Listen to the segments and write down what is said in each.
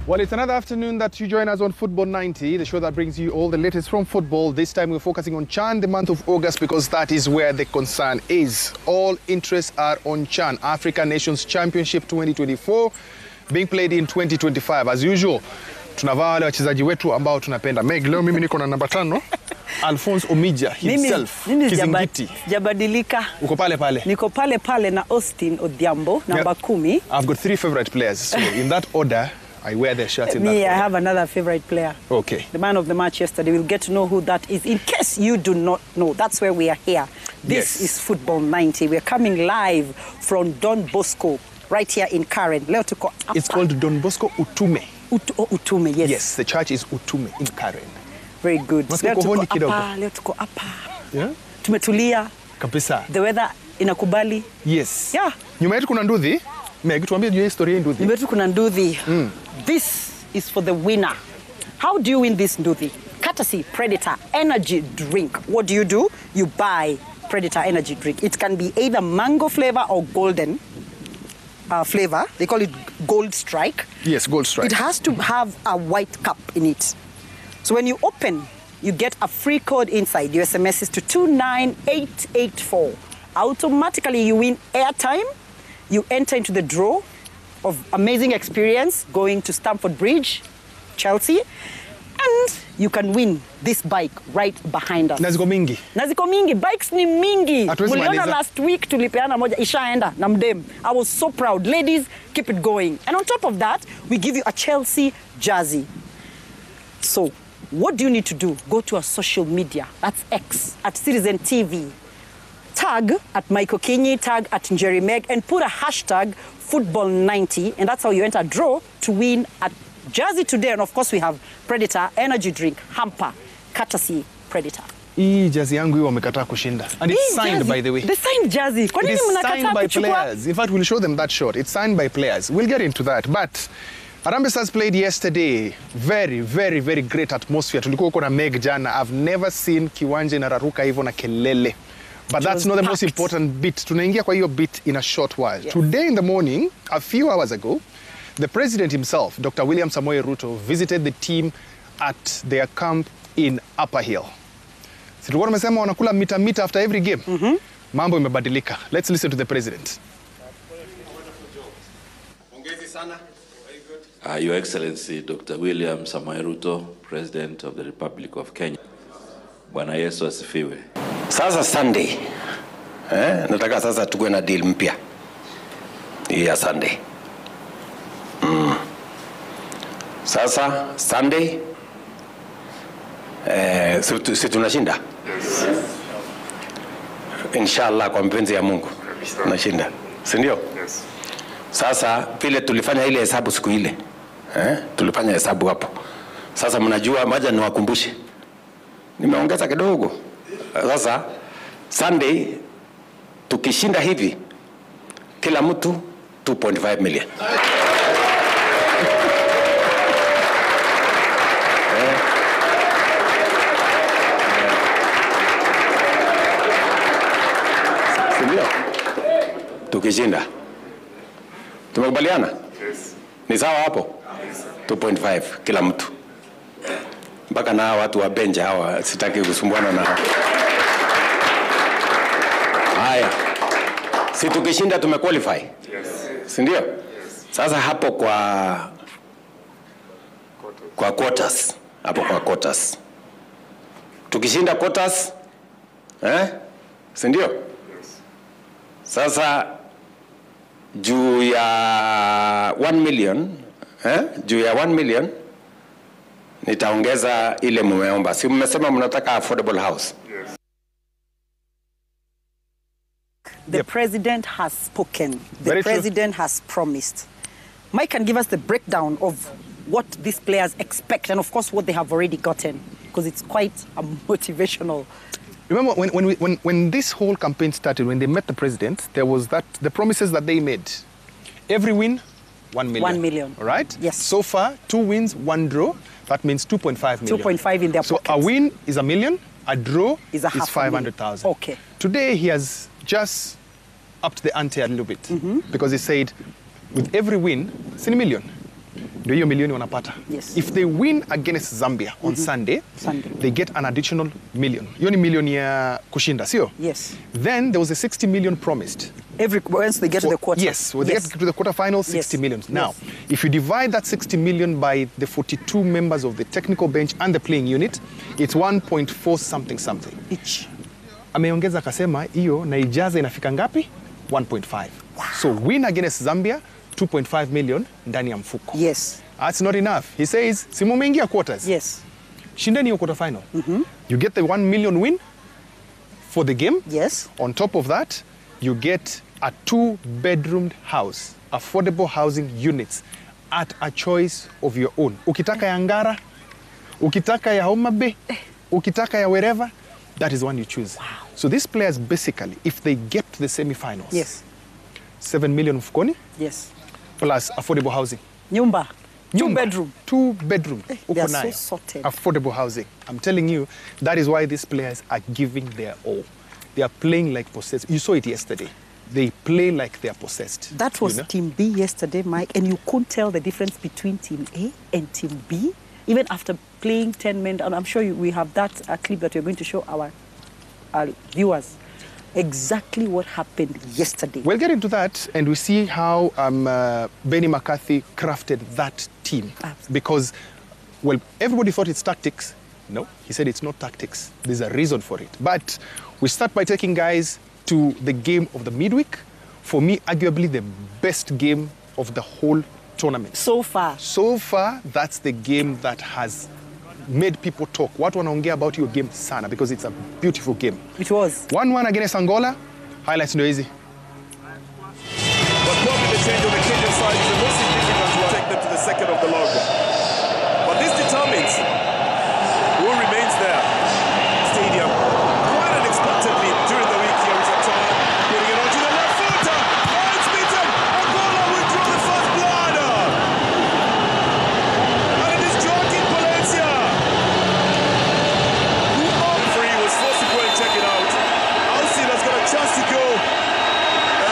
Well, it's another afternoon that you join us on Football 90, the show that brings you all the latest from football. This time we're focusing on CHAN, the month of August, because that is where the concern is. All interests are on CHAN, African Nations Championship 2024, being played in 2025. As usual, tunavaa wale wachezaji wetu ambao tunapenda. Meg, leo mimi niko na namba 5. Alphonse Omija himself, Kizingiti. Jabadilika. Uko pale pale? Niko pale pale na Austin Odhiambo, namba 10. I've got 3 favorite players, so in that order, I wear their shirt in that Me, order. I have another favorite player. Okay. The man of the match yesterday. We'll get to know who that is. In case you do not know, that's where we are here. This is Football 90. We're coming live from Don Bosco, right here in Karen. Leo tuko hapa. It's called Don Bosco Utume. Utume, yes. Yes, the church is Utume in Karen. Very good. Leo tuko hapa. Yeah? Tumetulia. Kabisa. The weather inakubali. Yes. Yeah. Nyuma yetu kuna nduthi. Meg, tuambie juu ya historia ya nduthi. Nyuma yetu kuna nduthi. This is for the winner. How do you win this nduthi? Courtesy Predator Energy Drink. What do? You buy Predator Energy Drink. It can be either mango flavor or golden flavor. They call it Gold Strike. Yes, Gold Strike. It has to have a white cup in it. So when you open, you get a free code inside. Your SMS is to 29884. Automatically, you win airtime. You enter into the draw of amazing experience going to Stamford Bridge, Chelsea, and you can win this bike right behind us. Naziko mingi. Naziko mingi. Bikes ni mingi. Muliona last week tulipeana moja ishaenda na mdem. I was so proud. Ladies, keep it going. And on top of that, we give you a Chelsea jersey. So, what do you need to do? Go to our social media. That's X, at Citizen TV. Tag at Michael Kinyi, tag at Njeri Meg, and put a hashtag Football90, and that's how you enter a draw to win a jersey today. And of course, we have Predator Energy Drink hamper, courtesy Predator. Hii jersey yangu hiyo wamekataa kushinda. And it's signed, by the way. The signed jersey. Kwa nini mnakataa signed by kuchukua? players. In fact, we'll show them that shot. It's signed by players. We'll get into that. But Harambee Stars played yesterday. Very, very, very great atmosphere. Tulikuwa uko na Meg jana. I've never seen kiwanja inararuka hivyo na kelele. But that's not the most important bit. Tunaingia kwa hiyo bit in a short while. Yes. Today in the morning, a few hours ago, the president himself, Dr. William Samoei Ruto, visited the team at their camp in Upper Hill. Tulikuwa tumesema wanakula mita after every game. Mambo imebadilika. Let's listen to the president. Your Excellency, Dr. William Samoei Ruto, President of the Republic of Kenya. Bwana Yesu asifiwe. Sasa Sunday, nataka sasa tukue na deal mpya. Ya Sunday. Sasa Sunday, si tunashinda? Yes. Inshallah kwa mpenzi ya Mungu. Tunashinda. Si ndio? Yes. Sasa vile tulifanya ile hesabu siku ile. Tulifanya hesabu hapo. Sasa mnajua maja niwakumbushe. Nimeongeza kidogo. Sasa Sunday tukishinda hivi kila mtu 2.5 million. Sindio? Tukishinda. Tumekubaliana? Yes. Ni sawa hapo? Yes. 2.5 kila mtu. Mpaka na watu wa bench hawa sitaki kusumbuana nao. Haya. Si tukishinda tumequalify? Yes. Si ndio? Yes. Sasa hapo kwa quarters. Hapo kwa quarters. Tukishinda quarters, si ndio? Yes. Sasa juu ya 1 million, juu ya 1 million nitaongeza ile mumeomba. Si mmesema mnataka affordable house? Yes. The president has spoken. The president has promised. Mike can give us the breakdown of what these players expect and of course what they have already gotten, because it's quite a motivational. Remember when this whole campaign started, when they met the president, there was the promises that they made. Every win, 1 million. 1 million. All right? Yes. So far, 2 wins, 1 draw. That means 2.5 million. 2.5 in their pockets. So a win is 1 million, a draw is 500,000. Okay. Today he has just upped the ante a little bit because he said, with every win, it's in a million. Ndio hiyo milioni wanapata. Yes. If they win against Zambia on Sunday, they get an additional million. Hiyo ni milioni ya kushinda, sio? Yes. Then there was a 60 million promised. Once they get to the quarter. Yes, when they get to the quarterfinals, 60 million. Now, if you divide that 60 million by the 42 members of the technical bench and the playing unit, it's 1.4 something. Each. Ameongeza akasema hiyo na ijaza inafika ngapi? 1.5. Wow. So win against Zambia, 2.5 million ndani ya mfuko. Yes. That's not enough. He says, si mumeingia quarters. Yes. Shindeni hiyo quarterfinal. You get the 1 million win for the game. Yes. On top of that, you get a 2-bedroomed house, affordable housing units at a choice of your own. Ukitaka ya Ngara, ukitaka ya Homa Bay, ukitaka ya wherever, that is one you choose. Wow. So these players basically, if they get to the semi-finals, yes, 7 million mfukoni, yes, plus affordable housing. Nyumba. 2-bedroom. 2-bedroom. They are so sorted. Affordable housing. I'm telling you, that is why these players are giving their all. They are playing like possessed. You saw it yesterday. They play like they are possessed. That was Team B yesterday, Mike, and you couldn't tell the difference between Team A and Team B, even after playing 10 men. And I'm sure we have that clip that we're going to show our viewers. Exactly what happened yesterday. We'll get into that, and we see how Benny McCarthy crafted that team. Absolutely. Because, well, everybody thought it's tactics. No, he said it's not tactics. There's a reason for it. But we start by taking guys to the game of the midweek. For me, arguably the best game of the whole tournament. So far. So far, that's the game that has made people talk. What wanaongea about your game sana, because it's a beautiful game. It was. 1-1 against Angola. Highlights ndio hizi. But probably the change on the Kenyan side is the most significant to take them to the second of the log. But this determines who remains there. Stadium. Quite unexpectedly during the week here is a time. Putting it onto the left footer. Oh, it's beaten. Angola will draw the first blood. And it is Joaquin Palencia, who on free was forced to go and check it out. Augusut has got a chance to go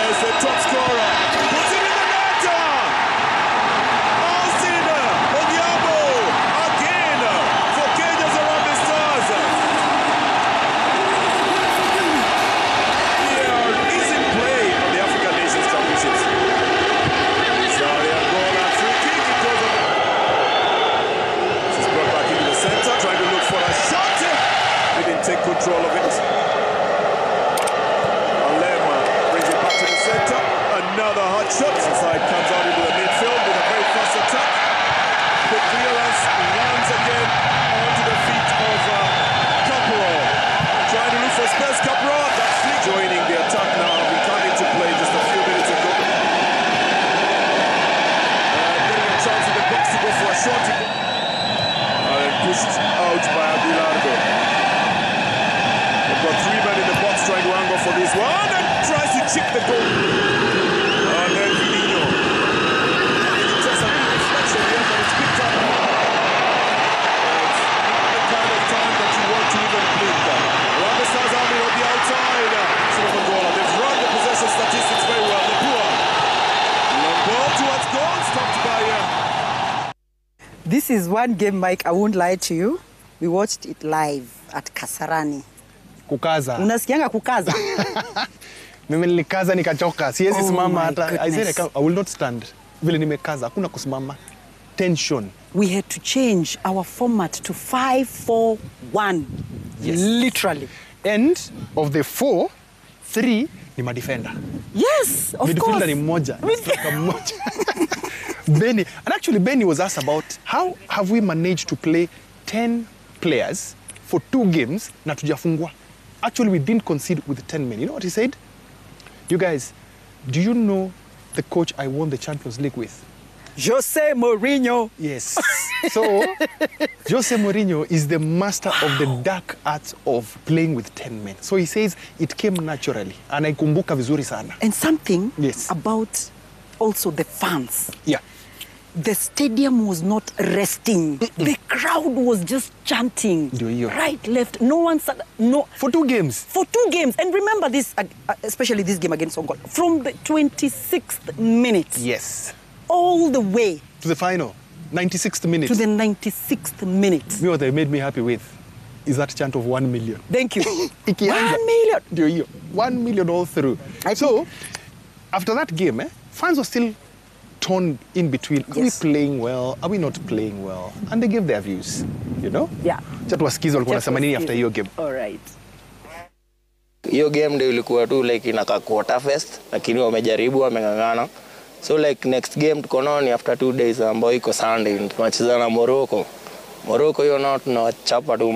as the top scorer. Puts it in the net. Augusut Ogiambo again for Kenya's Harambee Stars. There is in play on the African Nations Championships. Sorry, Angola free kick. It goes on. This is brought back into the center, trying to look for a shot. They didn't take control of it. Alema brings it back to the center. Another hot shot. Inside comes out into the midfield with a very fast attack. The clearance lands again onto the feet of Caporal. Trying to look for space. Caporal, that's joining the attack now. We come into play just a few minutes ago. Getting a chance in the box to go for a shot. And pushed out by Aguilardo. They've got 3 men in the box trying to angle for this one and tries to chip the goal. And then Vinino. It takes a little deflection here, but it's picked up. It's not the kind of time that you want to even blink. Harambee Stars Army on the outside. Angola. They've run the possession statistics very well. Lepua. Long ball towards goal, stopped by This is one game, Mike, I won't lie to you. We watched it live at Kasarani. Kukaza. Unasikianga kukaza? Mimi nilikaza nikachoka. Siwezi simama my hata. I said goodness. I will not stand. Vile nimekaza, hakuna kusimama. Tension. We had to change our format to 5-4-1. Yes. Literally. And of the 4, 3 ni madefender. Yes, of course. Midfielder ni mmoja. Striker mmoja. Benny, and actually Benny was asked about how have we managed to play 10 players for 2 games na tujafungwa. Actually, we didn't concede with 10 men. You know what he said? You guys, do you know the coach I won the Champions League with? Jose Mourinho. Yes. So, Jose Mourinho is the master of the dark arts of playing with 10 men. So he says it came naturally. Anaikumbuka vizuri sana. And something Yes. about also the fans. Yeah. The stadium was not resting. The crowd was just chanting. Ndio hiyo. Right, left. No one said no. For 2 games. For 2 games. And remember this, especially this game against Angola. From the 26th minute. Yes. All the way. To the final. 96th minute. To the 96th minute. You know what they made me happy with? Is that chant of 1 million. Thank you. 1 million. Ndio hiyo. 1 million all through. So, after that game, fans were still torn in between. Are we playing well? Are we not playing well? And they gave their views, you know? Yeah. Chat wasikiza walikuwa wanasema nini after hiyo game. All right. Hiyo game ndio ilikuwa tu like inaka quarter fest, lakini wamejaribu, wameng'ang'ana. So like next game tuko nao after 2 days ambayo iko Sunday, tunacheza na Morocco. Morocco hiyo nao tunachapa tu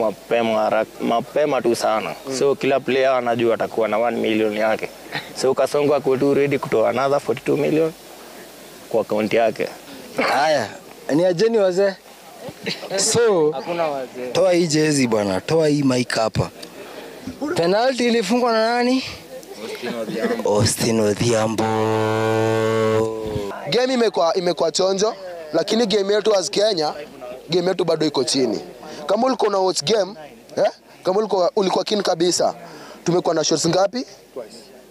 mapema tu sana. So kila player anajua atakuwa na 1 million yake. So Kasongo ako tu ready kutoa another 42 million kwa account yake. Haya, ni ajeni wazee. So, Hakuna wazee. toa hii jezi bwana, toa hii mic hapa. Penalty ilifungwa na nani? Austin Odhiambo. Game imekuwa chonjo, lakini game yetu as Kenya, game yetu bado iko chini. Kama ulikuwa na watch game, kama ulikuwa keen kabisa. Tumekuwa na shots ngapi?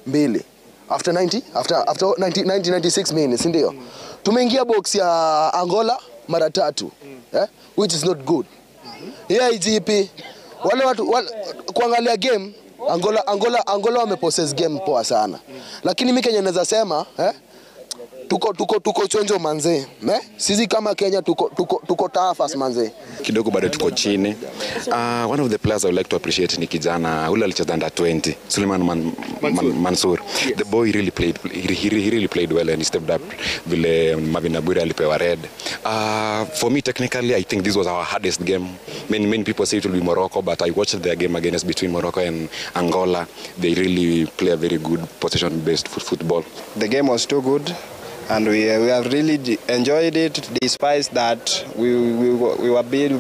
Mbili. After 96 minutes, ndio. Tumeingia box ya Angola mara 3, which is not good. Yeah, IGP. Wale watu kuangalia game, Angola wamepossess game poa sana. Lakini mimi Kenya naweza sema, tuko chonjo manze. Sisi kama Kenya tuko tough manze. Kidogo bado tuko chini. One of the players I would like to appreciate ni kijana ule alicheza under 20, Suleiman Mansour. The boy really played he really played well and he stepped up vile Marvin Aburi alipewa red. For me technically I think this was our hardest game. Many people say it will be Morocco, but I watched their game against between Morocco and Angola. They really play a very good possession based football. The game was too good. And we have really enjoyed it, despite that we were being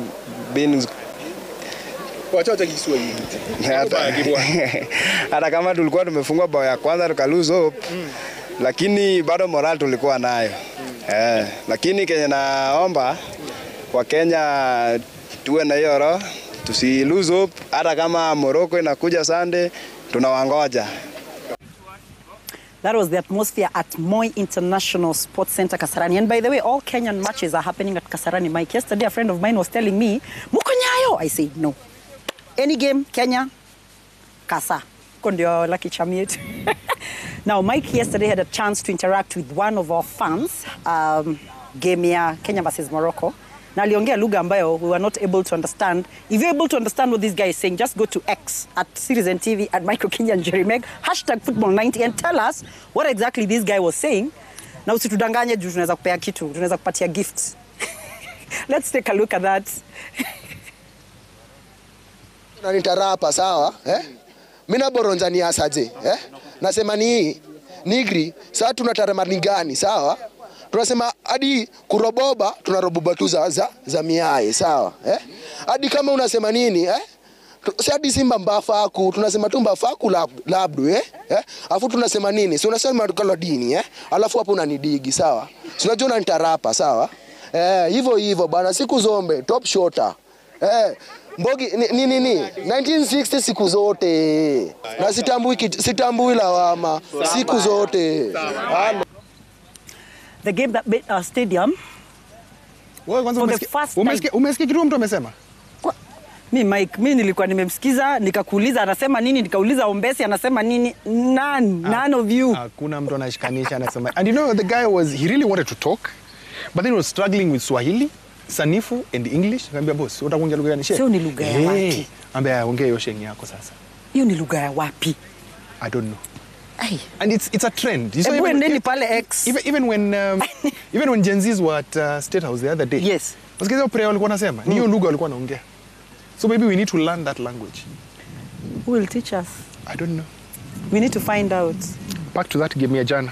hata kama tulikuwa tumefungwa bao ya kwanza tuka lose hope, lakini bado moral tulikuwa nayo. Lakini Kenya naomba kwa Kenya tuwe na hiyo roho, tusi lose hope, hata kama Morocco inakuja Sunday tunawangoja. That was the atmosphere at Moi International Sports Center, Kasarani. And by the way, all Kenyan matches are happening at Kasarani. Mike, yesterday a friend of mine was telling me, Muko Nyayo. I said, no. Any game, Kenya, Kasa. Kondio lucky chamiet. Now, Mike yesterday had a chance to interact with one of our fans, game ya Kenya versus Morocco. Na aliongea lugha ambayo we were not able to understand. If you're able to understand what this guy is saying, just go to X at Citizen TV at Michael Kenya and Jerry Meg, #football90 and tell us what exactly this guy was saying. Na usitudanganye juu tunaweza kupea kitu, tunaweza kupatia gifts. Let's take a look at that. Nitarapa sawa, Mimi na boronja ni asaje, Nasema ni nigri, sasa tunatarama gani, sawa? Tunasema hadi kuroboba tunaroboba tu za miae, sawa? Hadi kama unasema nini, si hadi Simba Mbafaku, tunasema tu Mbafaku labdu, Alafu tunasema nini? Si unasema tukalo dini, Alafu hapo unanidigi, sawa? Si unajua unanitarapa, sawa? Hivyo bana, siku zombe top shotter. Mbogi nini 1960 siku zote. Na sitambui lawama siku zote. The game that beat our stadium. Umesikia kitu mtu amesema? Mimi nilikuwa nimemsikiza, nikakuuliza anasema nini, nikauliza Ombesi anasema nini. None of you. Hakuna mtu anashikanisha anasema. And you know the guy he really wanted to talk, but then he was struggling with Swahili, Sanifu and English. Nikamwambia boss, utakuongea lugha gani? Sio ni lugha ya wapi? Ambia ongea hiyo shengi yako sasa. Hiyo ni lugha ya wapi? I don't know. Ay. And it's a trend. You saw even when Gen Zs were at State House the other day. Yes. Wasikiza prayer walikuwa nasema. Ni hiyo lugha walikuwa naongea. So maybe we need to learn that language. Who will teach us? I don't know. We need to find out. Back to that game ya jana.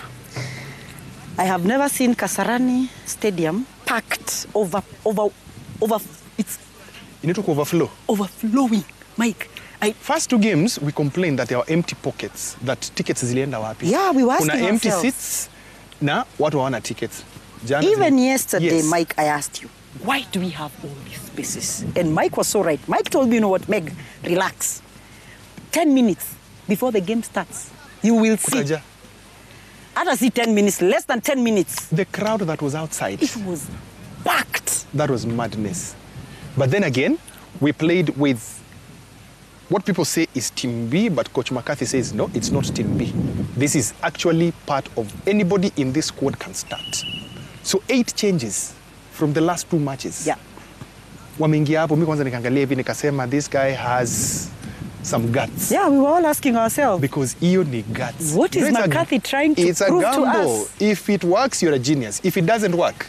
I have never seen Kasarani Stadium packed over it's you need to overflow. Overflowing. Mike, first 2 games we complained that there were empty pockets, that tickets zilienda wapi. Yeah, we were asking Kuna empty ourselves. seats na watu hawana tickets. Even yesterday, yes. Mike, I asked you, why do we have all these spaces? And Mike was so right. Mike told me, you know what, Meg, relax. 10 minutes before the game starts, you will see. I don't see 10 minutes, less than 10 minutes. The crowd that was outside. It was packed. That was madness. But then again, we played with what people say is Team B, but Coach McCarthy says, no, it's not Team B. This is actually part of anybody in this squad can start. So 8 changes from the last 2 matches. Yeah. Wameingia hapo, mimi kwanza nikaangalia hivi nikasema this guy has some guts. Yeah, we were all asking ourselves. Because hiyo ni guts. What is McCarthy trying to prove to us? If it works, you're a genius. If it doesn't work,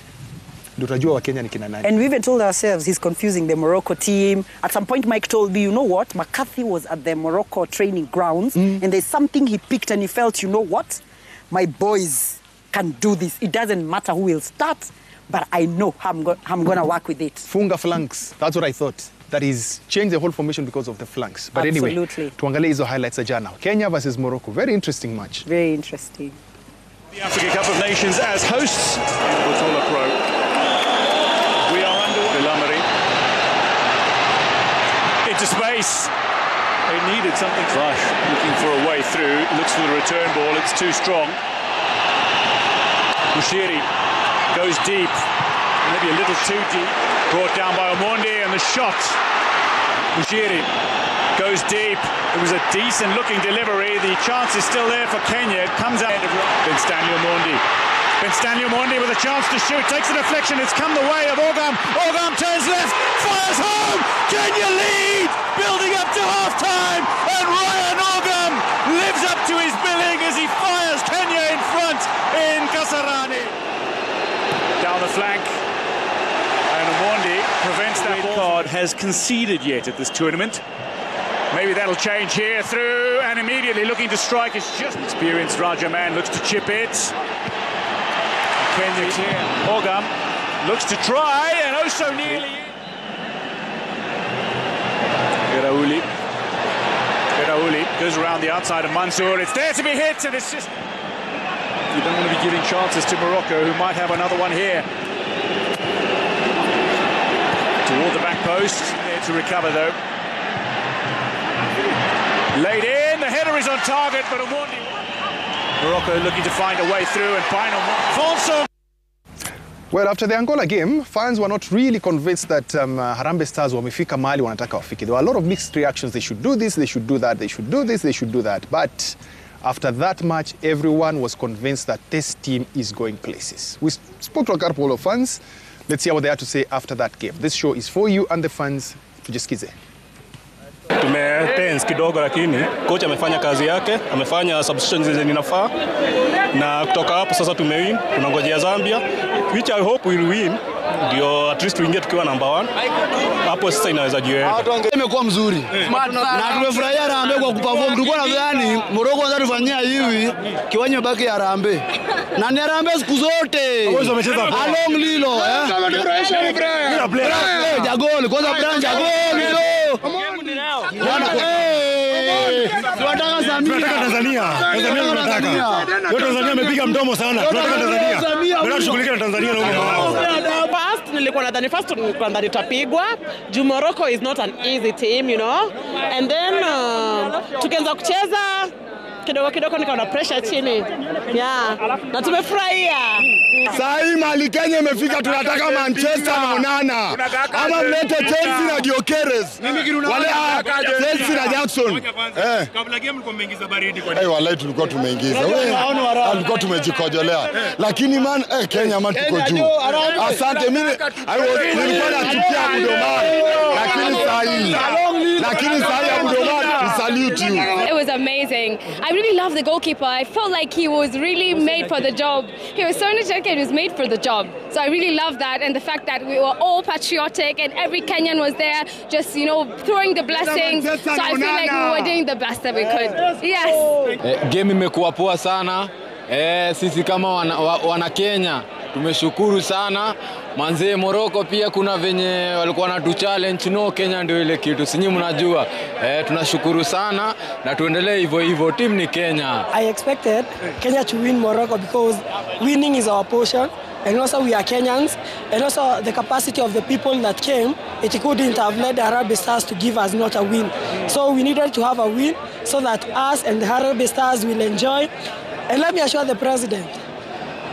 tutajua Wakenya ni kina nani. And we even told ourselves he's confusing the Morocco team. At some point, Mike told me, you know what? McCarthy was at the Morocco training grounds, and there's something he picked, and he felt, you know what? My boys can do this. It doesn't matter who will start, but I know I'm going to work with it. Funga flanks. That's what I thought. That is change the whole formation because of the flanks. But Absolutely. Anyway, tuangalie hizo highlights za jana. Kenya versus Morocco. Very interesting match. Very interesting. The Africa Cup of Nations as hosts. Botola Pro. We are underway. Lamari. Into space. They needed something. Flash looking for a way through. Looks for the return ball. It's too strong. Bushiri goes deep. Maybe a little too deep. Brought down by Omondi, and the shot. Bushiri goes deep. It was a decent looking delivery. The chance is still there for Kenya. It comes out of Ben Stanley Omondi. Ben Stanley Omondi with a chance to shoot. Takes a deflection. It's come the way of Ogam. Ogam turns left. Fires home. Kenya lead. Building up to half-time. And Ryan Ogam lives up to his billing as he fires Kenya in front in Kasarani. Down the flank. And Omondi prevents that ball. Card has conceded yet at this tournament. Maybe that'll change here through, and immediately looking to strike is just experienced. Rajaman looks to chip it. Kenya here. Ogam looks to try, and oh so nearly. Iraouli goes around the outside of Mansour. It's there to be hit, and it's just. You don't want to be giving chances to Morocco, who might have another one here. Toward the back post, there to recover though. Laid in, the header is on target, but Omondi. Morocco looking to find a way through, and final Fonso. Well, after the Angola game, fans were not really convinced that Harambee Stars wamefika mahali wanataka wafike. There were a lot of mixed reactions. They should do this, they should do that, they should do this, they should do that. But after that match, everyone was convinced that this team is going places. We spoke to a couple of fans. Let's hear what they had to say after that game. This show is for you and the fans. Tujisikize. Tumetense kidogo, lakini coach amefanya kazi yake, amefanya substitutions zenye inafaa, na kutoka hapo sasa tumewin. Tunangojea Zambia, which I hope we'll win, ndio at least tuingie tukiwa number 1. Hapo sasa inaweza jiweka. Imekuwa mzuri na tumefurahia Harambee kwa kuperform. Tulikuwa nadhani Morocco wanataka tufanyia hivi kiwanja baki ya Harambee, na ni Harambee siku zote along lilo jagoli kwanza branch jagoli tunataka Tanzania tunataka. Tanzania amepiga mdomo sana. Tunataka Tanzania. Bila tushughulike na Tanzania na huko. First nilikuwa nadhani tutapigwa. Juu Morocco is not an easy team, you know. And then tukianza kucheza kidogo nikaona pressure chini. Yeah. Na tumefurahia. Sahi mali Kenya imefika, tunataka Manchester na Onana. Ama mlete Chelsea na Gyökeres. Wale Chelsea na Jackson. Kabla game mlikuwa mmeingiza baridi kwa nini? Wallahi tulikuwa tumeingiza. Tulikuwa tumejikojolea. Lakini man Kenya man tuko juu. Asante mimi nilikuwa nachukia Mdomani. Lakini sahi Mdomani, we salute you. It was amazing. I really love the goalkeeper. I felt like he was really made for the job. He was so energetic, he was made for the job. So I really love that, and the fact that we were all patriotic and every Kenyan was there just, you know, throwing the blessings. So I feel like we were doing the best that we could. Yes. Game imekuwa poa sana. Sisi kama wana Kenya tumeshukuru sana. Manze Morocco pia kuna venye walikuwa na tu challenge, no Kenya ndio ile kitu. Sinyi mnajua. Tunashukuru sana na tuendelee hivyo hivyo. Team ni Kenya. I expected Kenya to win Morocco because winning is our portion, and also we are Kenyans, and also the capacity of the people that came, it couldn't have led the Harambee Stars to give us not a win. So we needed to have a win so that us and the Harambee Stars will enjoy. And let me assure the president,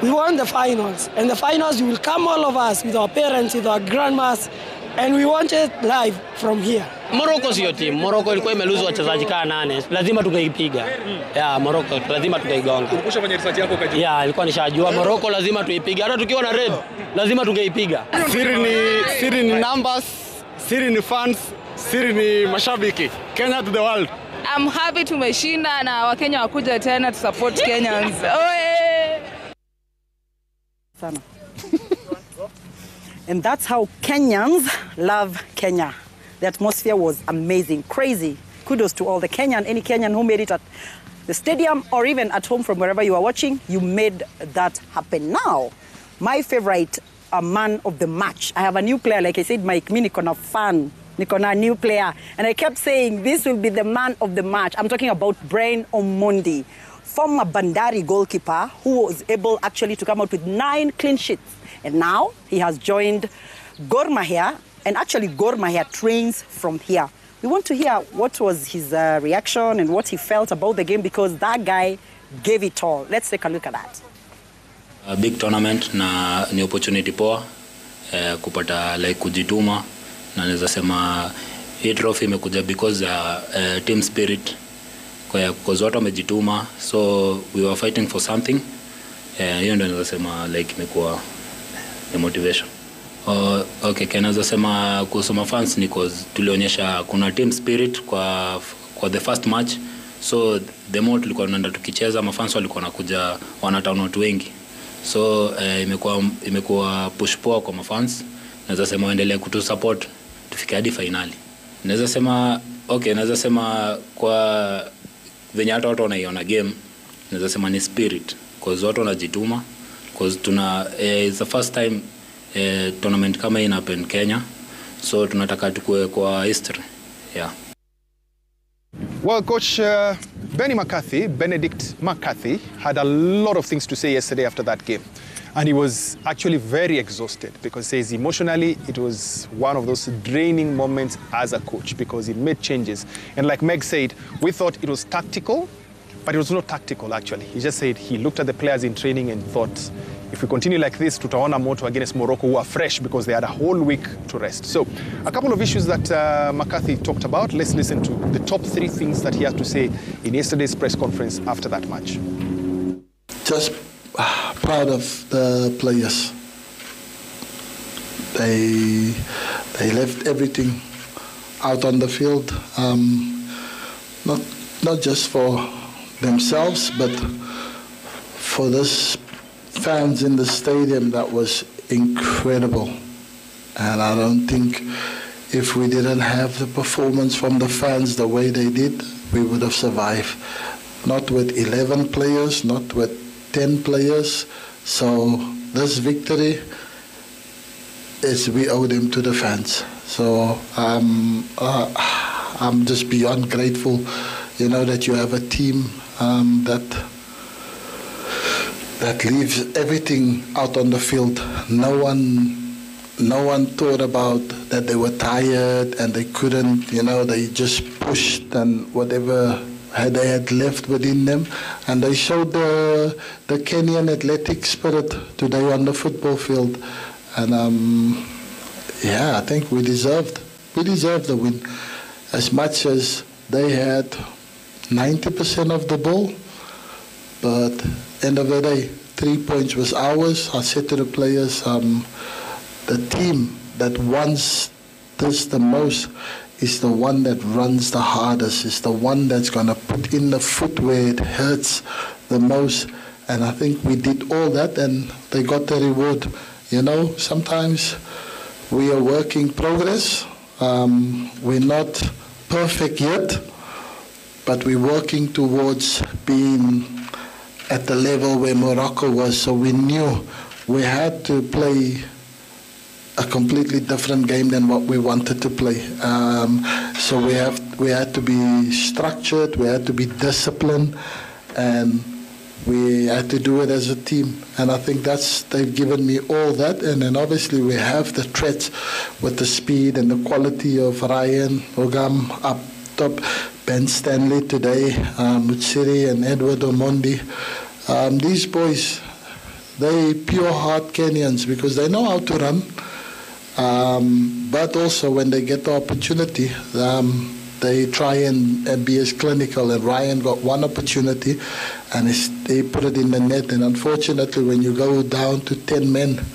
We won the finals. And the finals, we will come all of us with our parents, with our grandmas, and we want it live from here. Morocco sio team. Morocco ilikuwa imeluzu wachezaji kaa 8. Lazima tungeipiga. Yeah, Morocco lazima tungeigonga. Ulikusha kwenye research yako kaji? Yeah, ilikuwa nishajua Morocco lazima tuipige. Hata tukiwa na red, lazima tungeipiga. Siri ni numbers, siri ni fans, siri ni mashabiki. Kenya to the world. I'm happy tumeshinda na Wakenya wakuja tena to support Kenyans. Oye! Sana. And that's how Kenyans love Kenya. The atmosphere was amazing, crazy. Kudos to all the Kenyan, any Kenyan who made it at the stadium or even at home from wherever you are watching, you made that happen. Now, my favorite man of the match. I have a new player, like I said, Mike, me niko na fan. Niko na new player. And I kept saying, this will be the man of the match. I'm talking about Brian Omondi, former Bandari goalkeeper who was able actually to come out with 9 clean sheets. And now he has joined Gor Mahia, and actually Gor Mahia trains from here. We want to hear what was his reaction and what he felt about the game, because that guy gave it all. Let's take a look at that. A big tournament na ni opportunity poa kupata like kujituma, na naweza sema hii trophy imekuja because team spirit, kwa watu wamejituma, so we were fighting for something. Hiyo ndio naweza sema like imekuwa the motivation. Okay, naweza sema kuhusu fans ni cause tulionyesha kuna team spirit kwa the first match, so the more tulikuwa tunaenda tukicheza, mafans walikuwa wanakuja wanatown watu wengi, so imekuwa push poa kwa mafans. Naweza sema waendelee kutu support tufike hadi finali. Naweza sema kwa venye hata watu wanaiona game, naweza sema ni spirit, cause watu wanajituma, cause it's the first time tournament kama hii happen Kenya, so tunataka tukue kwa history. Yeah. Well, Coach Benedict McCarthy had a lot of things to say yesterday after that game. And he was actually very exhausted, because he says emotionally it was one of those draining moments as a coach, because he made changes. And like Meg said, we thought it was tactical, but it was not tactical actually. He just said he looked at the players in training and thought, if we continue like this, tutaona moto against Morocco, who are fresh because they had a whole week to rest. So a couple of issues that McCarthy talked about. Let's listen to the top 3 things that he had to say in yesterday's press conference after that match. Just proud of the players. They left everything out on the field, not just for themselves, but for this fans in the stadium. That was incredible. And I don't think if we didn't have the performance from the fans the way they did, we would have survived. Not with 11 players, not with 10 players. So this victory we owe them to the fans. So I'm just beyond grateful, you know, that you have a team that leaves everything out on the field. No one thought about that they were tired and they couldn't, you know, they just pushed and whatever they had left within them, and they showed the Kenyan athletic spirit today on the football field. And yeah, I think we deserved the win. As much as they had 90% of the ball, but end of the day, 3 points was ours. I said to the players, the team that wants this the most is the one that runs the hardest, is the one that's going to put in the foot where it hurts the most. And I think we did all that, and they got the reward. You know, sometimes we are work in progress. We're not perfect yet, but we're working towards being at the level where Morocco was. So we knew we had to play a completely different game than what we wanted to play. So we had to be structured, we had to be disciplined, and we had to do it as a team. And I think they've given me all that. And then obviously we have the threats with the speed and the quality of Ryan Ogam up top, Ben Stanley today, Mutsiri and Edward Omondi. These boys, They pure heart Kenyans because they know how to run. But also when they get the opportunity, they try and be as clinical. And Ryan got one opportunity and they put it in the net. And unfortunately, when you go down to 10 men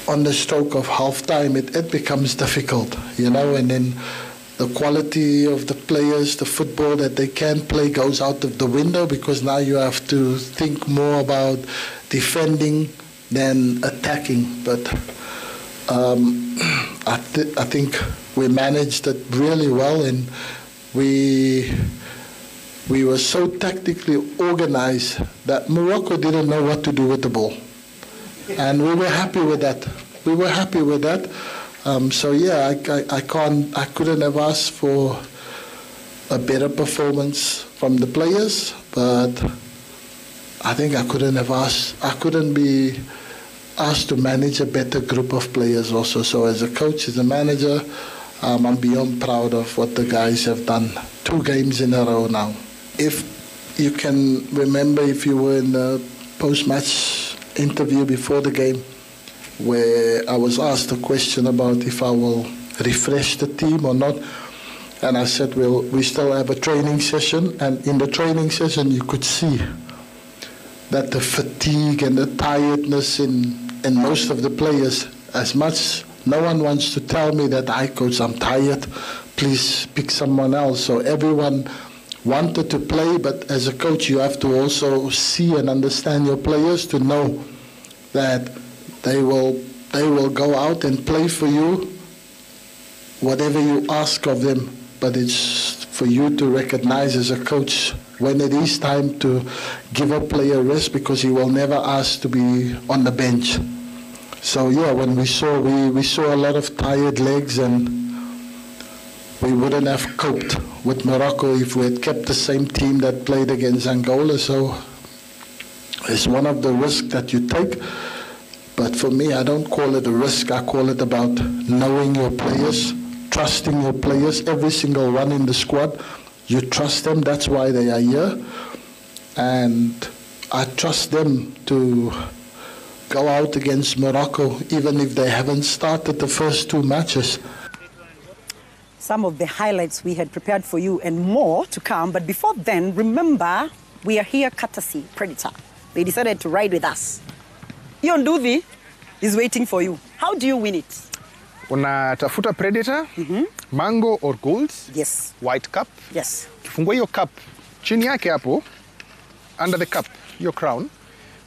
on the stroke of halftime, it becomes difficult, you know, and then the quality of the players, the football that they can play goes out of the window because now you have to think more about defending than attacking. But I think we managed it really well, and we were so tactically organized that Morocco didn't know what to do with the ball. And we were happy with that. So yeah, I couldn't have asked for a better performance from the players, but I think I couldn't be asked to manage a better group of players also. So as a coach, as a manager, I'm beyond proud of what the guys have done. 2 games in a row now. If you can remember, if you were in the post-match interview before the game, where I was asked a question about if I will refresh the team or not, and I said, well, we still have a training session, and in the training session you could see that the fatigue and the tiredness in most of the players, as much no one wants to tell me that, coach, I'm tired, please pick someone else. So everyone wanted to play, but as a coach you have to also see and understand your players to know that they will go out and play for you whatever you ask of them, but it's for you to recognize as a coach when it is time to give a player rest, because he will never ask to be on the bench. So yeah, when we saw a lot of tired legs, and we wouldn't have coped with Morocco if we had kept the same team that played against Angola. So it's one of the risks that you take. But for me, I don't call it a risk. I call it about knowing your players, trusting your players, every single one in the squad. You trust them, that's why they are here. And I trust them to go out against Morocco, even if they haven't started the first 2 matches. Some of the highlights we had prepared for you and more to come. But before then, remember, we are here courtesy Predator. They decided to ride with us. Ion Duthi is waiting for you. How do you win it? Unatafuta Predator, mango or gold. Yes. White cup. Yes. Kifungua hiyo cup, chini yake hapo, under the cup, your crown,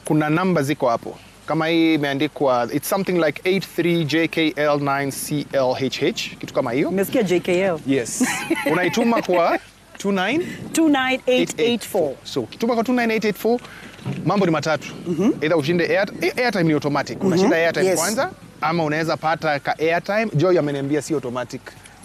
kuna namba ziko hapo. Kama hii imeandikwa, it's something like 83JKL9CLHH, kitu kama hiyo. Umesikia JKL? Yes. Unaituma kwa 29884. So, kituma kwa 29884, mambo ni matatu. Either ushinde airtime ni automatic. Unashinda airtime kwanza, ama unaweza pata ka airtime. Joy ameniambia si automatic.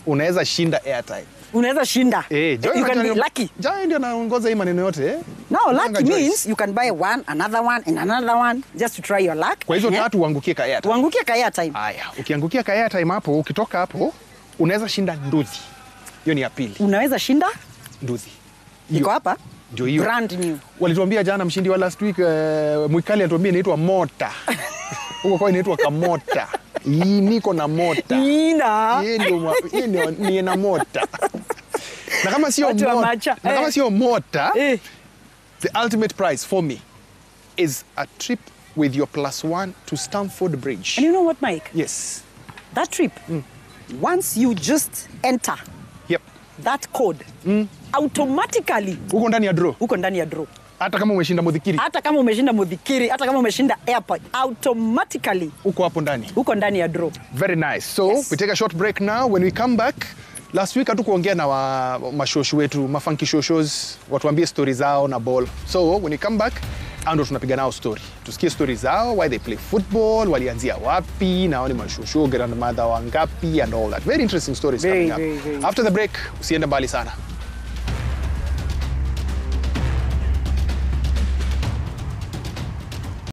Unaweza shinda airtime. Unaweza shinda. Joy, you can be lucky. Joy ndio anaongoza hii maneno yote. No, lucky means you can buy one, another one, and another one, just to try your luck. Kwa hizo tatu uangukie ka airtime. Uangukie ka airtime. Haya, ukiangukia ka airtime hapo, ukitoka hapo, unaweza shinda nduthi. Hiyo ni ya pili. Unaweza shinda nduthi. Iko hapa? Ndio hiyo. Brand new. Walituambia jana mshindi wa last week, Mwikali atuambia inaitwa mota. Huko kwa inaitwa kamota. Hii niko na mota. Ina. Yeye ndio ni na mota. Na kama sio mota, the ultimate prize for me is a trip with your +1 to Stamford Bridge. And you know what, Mike? Yes. That trip, once you just enter that code, automatically uko ndani ya draw. Uko ndani ya draw. Hata kama umeshinda Mudhikiri. Hata kama umeshinda Mudhikiri, hata kama umeshinda airport, automatically uko hapo ndani. Uko ndani ya draw. Very nice. So, we take a short break now. When we come back, last week hatukuongea na mashosho wetu, mafunky shows, watuambie stories zao na ball. So, when we come back, ando tunapiga nao story. Tusikie stories zao, why they play football, walianzia wapi, na wani mashosho, grandmother wangapi and all that. Very interesting stories coming up. After the break, usiende mbali sana.